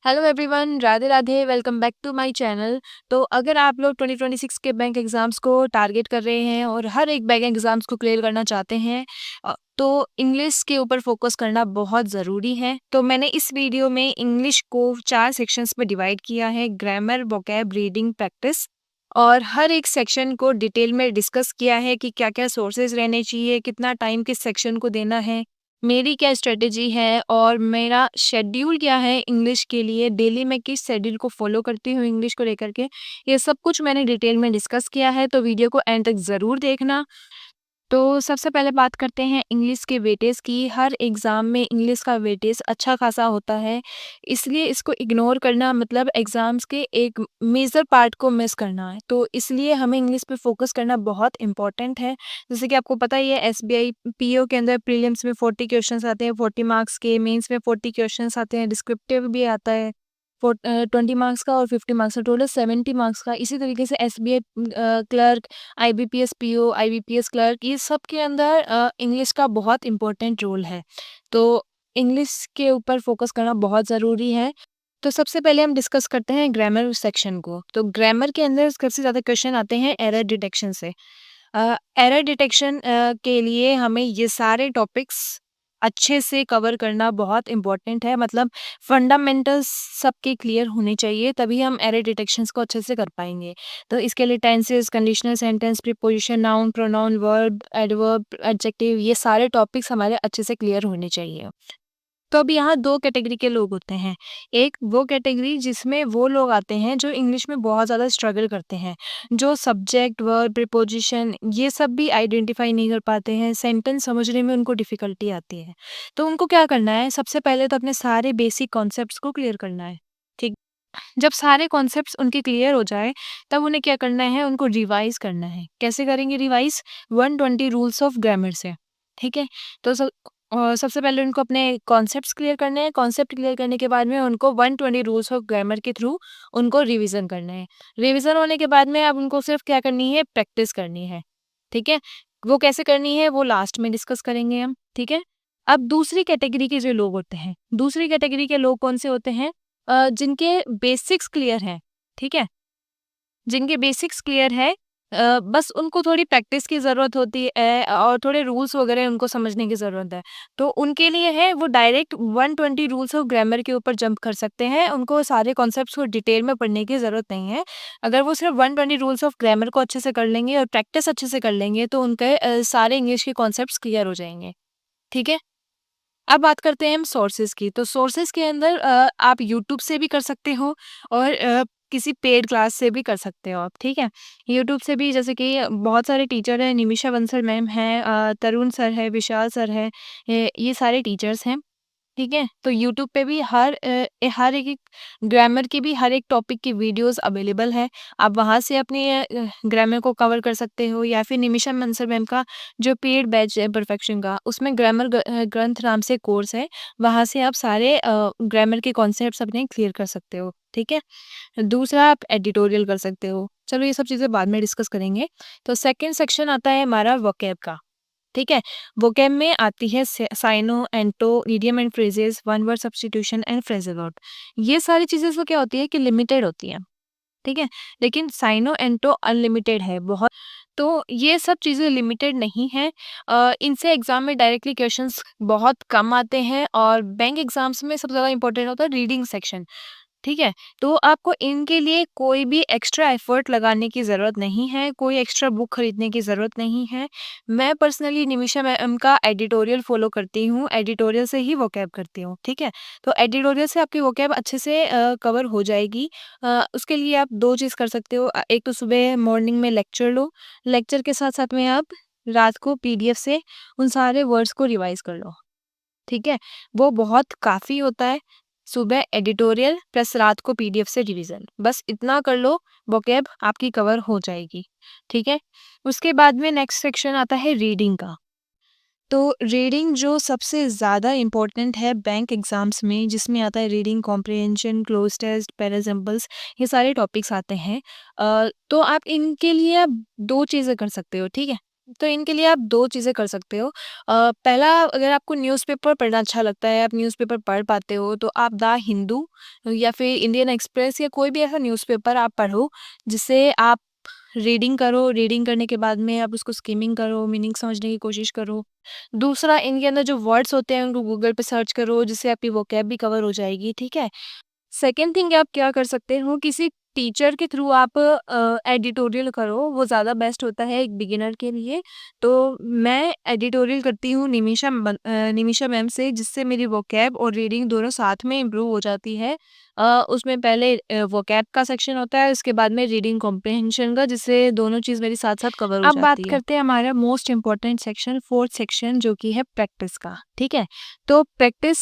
Hello everyone, Radhe Radhe. Welcome back to my channel. तो अगर आप लोग 2026 के बैंक एग्ज़ाम्स को टारगेट कर रहे हैं और हर एक बैंक एग्ज़ाम्स को क्लियर करना चाहते हैं तो इंग्लिश के ऊपर फोकस करना बहुत ज़रूरी है। तो मैंने इस वीडियो में इंग्लिश को 4 सेक्शंस में डिवाइड किया है: ग्रामर, वोकैब, रीडिंग, प्रैक्टिस। और हर एक सेक्शन को डिटेल में डिस्कस किया है कि क्या-क्या सोर्सेज़ रहने चाहिए, कितना टाइम किस सेक्शन को देना है, मेरी क्या स्ट्रेटजी है और मेरा शेड्यूल क्या है इंग्लिश के लिए, डेली मैं किस शेड्यूल को फॉलो करती हूँ इंग्लिश को लेकर के, ये सब कुछ मैंने डिटेल में डिस्कस किया है। तो वीडियो को एंड तक ज़रूर देखना। तो सबसे पहले बात करते हैं इंग्लिश के वेटेज की। हर एग्ज़ाम में इंग्लिश का वेटेज अच्छा खासा होता है, इसलिए इसको इग्नोर करना मतलब एग्ज़ाम्स के एक मेजर पार्ट को मिस करना है। तो इसलिए हमें इंग्लिश पे फोकस करना बहुत इम्पोर्टेंट है। जैसे कि आपको पता ही है, एसबीआई पीओ के अंदर प्रीलिम्स में 40 क्वेश्चंस आते हैं 40 मार्क्स के, मेंस में 40 क्वेश्चंस आते हैं, डिस्क्रिप्टिव भी आता है 20 मार्क्स का और 50 मार्क्स का, टोटल 70 मार्क्स का। इसी तरीके से SBI clerk, IBPS PO, IBPS clerk, ये सब के अंदर इंग्लिश का बहुत इम्पोर्टेंट रोल है। तो इंग्लिश के ऊपर फोकस करना बहुत ज़रूरी है। तो सबसे पहले हम डिस्कस करते हैं ग्रामर सेक्शन को। तो ग्रामर के अंदर सबसे ज़्यादा क्वेश्चन आते हैं एरर डिटेक्शन से। एरर डिटेक्शन के लिए हमें ये सारे टॉपिक्स अच्छे से कवर करना बहुत इम्पोर्टेंट है। मतलब फंडामेंटल्स सबके क्लियर होने चाहिए, तभी हम एरर डिटेक्शंस को अच्छे से कर पाएंगे। तो इसके लिए tenses, conditional sentence, preposition, noun, pronoun, verb, adverb, adjective, ये सारे टॉपिक्स हमारे अच्छे से क्लियर होने चाहिए। तो अब यहाँ 2 कैटेगरी के लोग होते हैं। एक वो कैटेगरी जिसमें वो लोग आते हैं जो इंग्लिश में बहुत ज़्यादा स्ट्रगल करते हैं, जो सब्जेक्ट, वर्ब, प्रीपोजिशन ये सब भी आइडेंटिफ़ाई नहीं कर पाते हैं, सेंटेंस समझने में उनको डिफ़िकल्टी आती है। तो उनको क्या करना है, सबसे पहले तो अपने सारे बेसिक कॉन्सेप्ट्स को क्लियर करना है, ठीक? जब सारे कॉन्सेप्ट्स उनके क्लियर हो जाए, तब उन्हें क्या करना है, उनको रिवाइज़ करना है। कैसे करेंगे रिवाइज़? 120 रूल्स ऑफ ग्रामर से, ठीक है? तो सबसे पहले उनको अपने कॉन्सेप्ट्स क्लियर करने हैं। कॉन्सेप्ट क्लियर करने के बाद में उनको 120 रूल्स ऑफ ग्रामर के थ्रू उनको रिवीजन करना है। रिवीजन होने के बाद में अब उनको सिर्फ क्या करनी है, प्रैक्टिस करनी है, ठीक है? वो कैसे करनी है वो लास्ट में डिस्कस करेंगे हम, ठीक है? अब दूसरी कैटेगरी के जो लोग होते हैं, दूसरी कैटेगरी के लोग कौन से होते हैं? जिनके बेसिक्स क्लियर हैं, ठीक है? जिनके बेसिक्स क्लियर है, बस उनको थोड़ी प्रैक्टिस की ज़रूरत होती है और थोड़े रूल्स वगैरह उनको समझने की ज़रूरत है। तो उनके लिए है वो डायरेक्ट 120 रूल्स ऑफ ग्रामर के ऊपर जंप कर सकते हैं। उनको सारे कॉन्सेप्ट्स को डिटेल में पढ़ने की ज़रूरत नहीं है। अगर वो सिर्फ 120 रूल्स ऑफ ग्रामर को अच्छे से कर लेंगे और प्रैक्टिस अच्छे से कर लेंगे तो उनके सारे इंग्लिश के कॉन्सेप्ट्स क्लियर हो जाएँगे। ठीक है? अब बात करते हैं हम सोर्सेज़ की। तो सोर्सेज़ के अंदर आप यूट्यूब से भी कर सकते हो और किसी पेड क्लास से भी कर सकते हो आप, ठीक है? यूट्यूब से भी जैसे कि बहुत सारे टीचर हैं, निमिषा बंसल मैम हैं, तरुण सर है, विशाल सर है, ये सारे टीचर्स हैं। ठीक है? तो यूट्यूब पे भी हर एक-एक ग्रामर की भी हर एक टॉपिक की वीडियोज़ अवेलेबल है। आप वहाँ से अपने ग्रामर को कवर कर सकते हो या फिर निमिषा मंसल मैम का जो पेड बैच है परफेक्शन का, उसमें ग्रंथ नाम से कोर्स है। वहाँ से आप सारे ग्रामर के कॉन्सेप्ट्स अपने क्लियर कर सकते हो। ठीक है? दूसरा आप एडिटोरियल कर सकते हो। चलो ये सब चीज़ें बाद में डिस्कस करेंगे। तो सेकंड सेक्शन आता है हमारा वोकैब का। ठीक है? वोकैब में आती है syno, anto, idiom and phrases, one word substitution and phrasal verb. ये सारी चीज़ें तो क्या होती है कि लिमिटेड होती हैं, ठीक है? लेकिन साइनो, एंटो अनलिमिटेड है बहुत। तो ये सब चीज़ें लिमिटेड नहीं हैं। इनसे एग्ज़ाम में डायरेक्टली क्वेश्चंस बहुत कम आते हैं और बैंक एग्ज़ाम्स में सबसे ज़्यादा इंपॉर्टेंट होता है रीडिंग सेक्शन। ठीक है? तो आपको इनके लिए कोई भी एक्स्ट्रा एफर्ट लगाने की ज़रूरत नहीं है, कोई एक्स्ट्रा बुक खरीदने की ज़रूरत नहीं है। मैं पर्सनली निमिषा मैम का एडिटोरियल फ़ॉलो करती हूँ, एडिटोरियल से ही वोकैब करती हूँ, ठीक है? तो एडिटोरियल से आपकी वोकैब अच्छे से कवर हो जाएगी। उसके लिए आप 2 चीज़ कर सकते हो। एक तो सुबह मॉर्निंग में लेक्चर लो, लेक्चर के साथ-साथ में आप रात को पीडीएफ से उन सारे वर्ड्स को रिवाइज़ कर लो। ठीक है? वो बहुत काफ़ी होता है। सुबह एडिटोरियल प्लस रात को पीडीएफ से रिवीजन, बस इतना कर लो, वोकैब आपकी कवर हो जाएगी। ठीक है? उसके बाद में नेक्स्ट सेक्शन आता है रीडिंग का। तो रीडिंग जो सबसे ज़्यादा इम्पोर्टेंट है बैंक एग्ज़ाम्स में, जिसमें आता है रीडिंग कॉम्प्रिहेंशन, क्लोज़ टेस्ट, पैराजम्पल्स, ये सारे टॉपिक्स आते हैं। तो आप इनके लिए आप 2 चीज़ें कर सकते हो, ठीक है? तो इनके लिए आप 2 चीज़ें कर सकते हो। पहला, अगर आपको न्यूज़पेपर पढ़ना अच्छा लगता है, आप न्यूज़पेपर पढ़ पाते हो, तो आप द हिंदू या फिर इंडियन एक्सप्रेस या कोई भी ऐसा न्यूज़पेपर आप पढ़ो, जिससे आप रीडिंग करो। रीडिंग करने के बाद में आप उसको स्किमिंग करो, मीनिंग समझने की कोशिश करो। दूसरा, इनके अंदर जो वर्ड्स होते हैं, उनको गूगल पे सर्च करो, जिससे आपकी वोकैब भी कवर हो जाएगी, ठीक है? सेकंड थिंग आप क्या कर सकते हो, किसी टीचर के थ्रू आप एडिटोरियल करो, वो ज़्यादा बेस्ट होता है एक बिगिनर के लिए। तो मैं एडिटोरियल करती हूँ निमिषा मैम से, जिससे मेरी वोकैब और रीडिंग दोनों साथ में इम्प्रूव हो जाती है। उसमें पहले वोकैब का सेक्शन होता है, उसके बाद में रीडिंग कॉम्प्रिहेंशन का, जिससे दोनों चीज़ मेरी साथ-साथ कवर हो अब बात जाती है। करते हैं हमारा most important section, 4th section, जो कि है प्रैक्टिस का, ठीक है? तो प्रैक्टिस,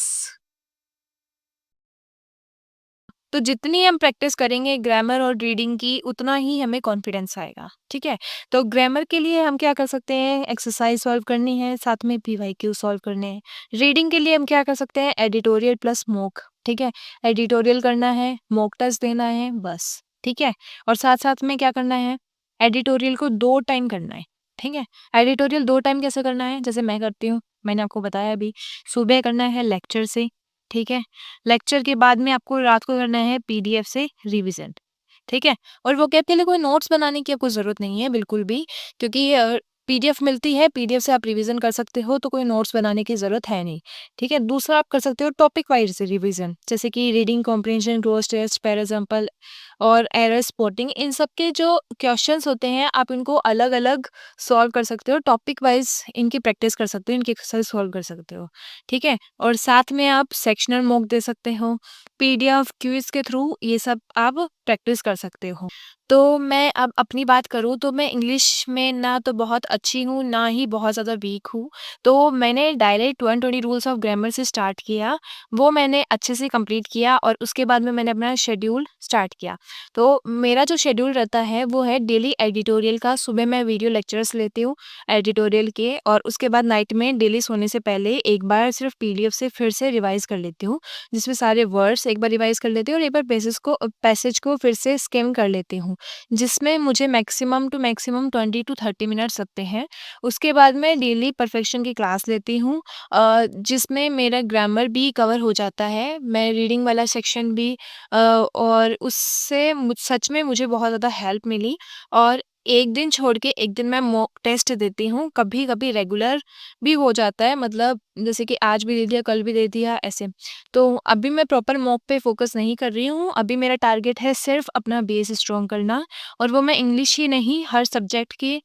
तो जितनी हम प्रैक्टिस करेंगे ग्रामर और रीडिंग की, उतना ही हमें कॉन्फिडेंस आएगा, ठीक है? तो ग्रामर के लिए हम क्या कर सकते हैं, एक्सरसाइज सॉल्व करनी है, साथ में पीवाईक्यू सॉल्व करने हैं। रीडिंग के लिए हम क्या कर सकते हैं, एडिटोरियल प्लस मॉक, ठीक है? एडिटोरियल करना है, मॉक टेस्ट देना है, बस, ठीक है? और साथ-साथ में क्या करना है, एडिटोरियल को 2 टाइम करना है, ठीक है? एडिटोरियल 2 टाइम कैसे करना है, जैसे मैं करती हूँ, मैंने आपको बताया अभी। सुबह करना है लेक्चर से, ठीक है? लेक्चर के बाद में आपको रात को करना है पीडीएफ से रिवीजन, ठीक है? और वोकैब के लिए कोई नोट्स बनाने की आपको ज़रूरत नहीं है बिल्कुल भी, क्योंकि पीडीएफ मिलती है, पीडीएफ से आप रिवीजन कर सकते हो, तो कोई नोट्स बनाने की ज़रूरत है नहीं, ठीक है? दूसरा, आप कर सकते हो टॉपिक वाइज़ रिवीजन, जैसे कि reading comprehension, cloze test, para example और एरर स्पॉटिंग। इन सब के जो क्वेश्चंस होते हैं, आप इनको अलग-अलग सॉल्व कर सकते हो, टॉपिक वाइज़ इनकी प्रैक्टिस कर सकते हो, इनकी एक्सरसाइज सॉल्व कर सकते हो, ठीक है? और साथ में आप सेक्शनल मॉक दे सकते हो, पीडीएफ क्विज़ के थ्रू ये सब आप प्रैक्टिस कर सकते हो। तो मैं अब अपनी बात करूँ, तो मैं इंग्लिश में ना तो बहुत अच्छी हूँ, ना ही बहुत ज़्यादा वीक हूँ। तो मैंने डायरेक्ट 120 रूल्स ऑफ ग्रामर से स्टार्ट किया, वो मैंने अच्छे से कंप्लीट किया और उसके बाद में मैंने अपना शेड्यूल स्टार्ट किया। तो मेरा जो शेड्यूल रहता है, वो है डेली एडिटोरियल का। सुबह मैं वीडियो लेक्चर्स लेती हूँ एडिटोरियल के, और उसके बाद नाइट में डेली सोने से पहले एक बार सिर्फ पीडीएफ से फिर से रिवाइज़ कर लेती हूँ, जिसमें सारे वर्ड्स एक बार रिवाइज़ कर लेती हूँ और एक बार पैसेज को फिर से स्किम कर लेती हूँ, जिसमें मुझे maximum to maximum 20 to 30 minutes लगते हैं। उसके बाद मैं डेली परफेक्शन की क्लास लेती हूँ, जिसमें मेरा ग्रामर भी कवर हो जाता है। मैं रीडिंग वाला सेक्शन भी, और उससे सच में मुझे बहुत ज़्यादा हेल्प मिली। और एक दिन छोड़ के एक दिन मैं मॉक टेस्ट देती हूँ, कभी-कभी रेगुलर भी हो जाता है, मतलब जैसे कि आज भी दे दिया, कल भी दे दिया, ऐसे। तो अभी मैं प्रॉपर मॉक पे फ़ोकस नहीं कर रही हूँ, अभी मेरा टारगेट है सिर्फ़ अपना बेस स्ट्रॉन्ग करना, और वो मैं इंग्लिश ही नहीं, हर सब्जेक्ट के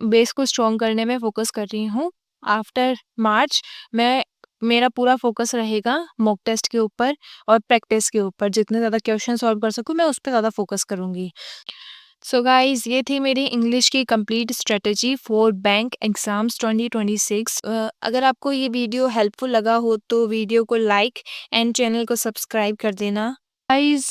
बेस को स्ट्रॉन्ग करने में फ़ोकस कर रही हूँ। आफ्टर मार्च मैं मेरा पूरा फ़ोकस रहेगा मॉक टेस्ट के ऊपर और प्रैक्टिस के ऊपर, जितने ज़्यादा क्वेश्चन सॉल्व कर सकूँ, मैं उस पे ज़्यादा फ़ोकस करूँगी। सो गाइज़, ये थी मेरी इंग्लिश की complete strategy for bank exams 2026। अगर आपको ये वीडियो हेल्पफुल लगा हो, तो वीडियो को लाइक एंड चैनल को सब्सक्राइब कर देना। गाइज़,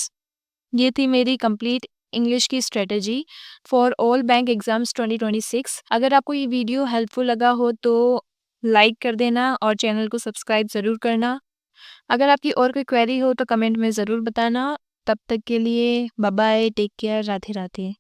ये थी मेरी कंप्लीट इंग्लिश की strategy for all bank exams 2026। अगर आपको ये वीडियो हेल्पफुल लगा हो, तो लाइक कर देना और चैनल को सब्सक्राइब ज़रूर करना। अगर आपकी और कोई क्वेरी हो, तो कमेंट में ज़रूर बताना। तब तक के लिए bye bye, take care, Radhe Radhe.